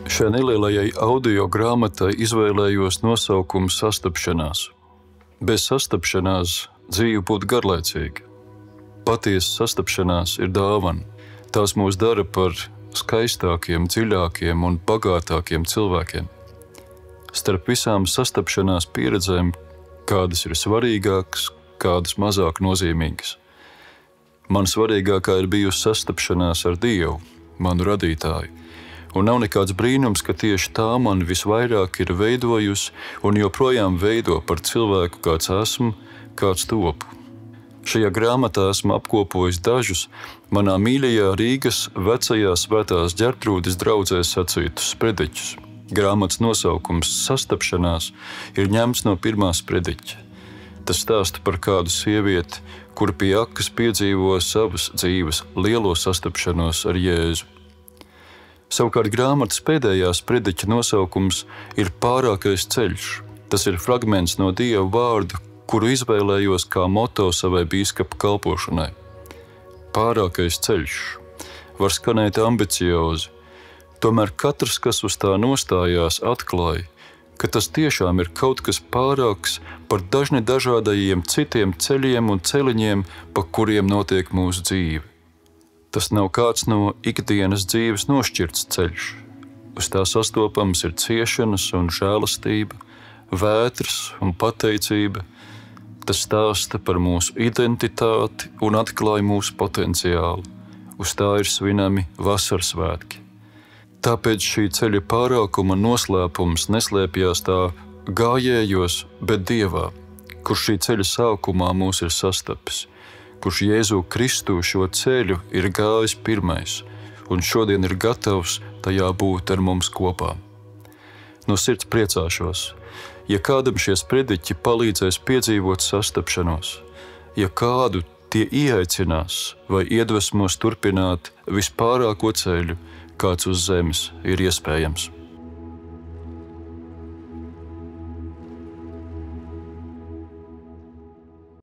Šai nelielajai audio grāmatai izvēlējos nosaukumu Sastapšanās. Bez sastapšanās dzīve būtu garlaicīga. Patiesa sastapšanās ir dāvana. Tās mūs dara par skaistākiem, dziļākiem un bagātākiem cilvēkiem. Starp visām sastapšanās pieredzēm, kādas ir svarīgākas, kādas mazāk nozīmīgas. Man svarīgākā ir bijusi sastapšanās ar Dievu, manu radītāju. Un nav nekāds brīnums, ka tieši tā man visvairāk ir veidojusi un joprojām veido par cilvēku, kāds esmu, kāds topu. Šajā grāmatā esmu apkopojis dažus manā mīļajā Rīgas vecajā Svētās Ģertrūdes draudzē sacītus sprediķus. Grāmatas nosaukums Sastapšanās ir ņemts no pirmā sprediķa. Tas stāsta par kādu sievieti, kur pie akas piedzīvo savas dzīves lielo sastapšanos ar Jēzu. Savukārt grāmatas pēdējā sprediķa nosaukums ir Pārākais ceļš. Tas ir fragments no Dieva vārda, kuru izvēlējos kā moto savai bīskapa kalpošanai. Pārākais ceļš var skanēt ambiciozi, tomēr katrs, kas uz tā nostājās, atklāja, ka tas tiešām ir kaut kas pārāks par dažni dažādajiem citiem ceļiem un celiņiem, pa kuriem notiek mūsu dzīve. Tas nav kāds no ikdienas dzīves nošķirts ceļš. Uz tā sastopams ir ciešanas un žēlastība, vētras un pateicība. Tas stāsta par mūsu identitāti un atklāja mūsu potenciālu. Uz tā ir svinami vasaras svētki. Tāpēc šī ceļa pārākuma noslēpums neslēpjas tā gājējos, bet Dievā, kurš šī ceļa sākumā mūs ir sastapis, kurš Jēzu Kristu šo ceļu ir gājis pirmais un šodien ir gatavs tajā būt ar mums kopā. No sirds priecāšos, ja kādam šie sprediķi palīdzēs piedzīvot sastapšanos, ja kādu tie ieaicinās vai iedvesmos turpināt vispārāko ceļu, kāds uz zemes ir iespējams.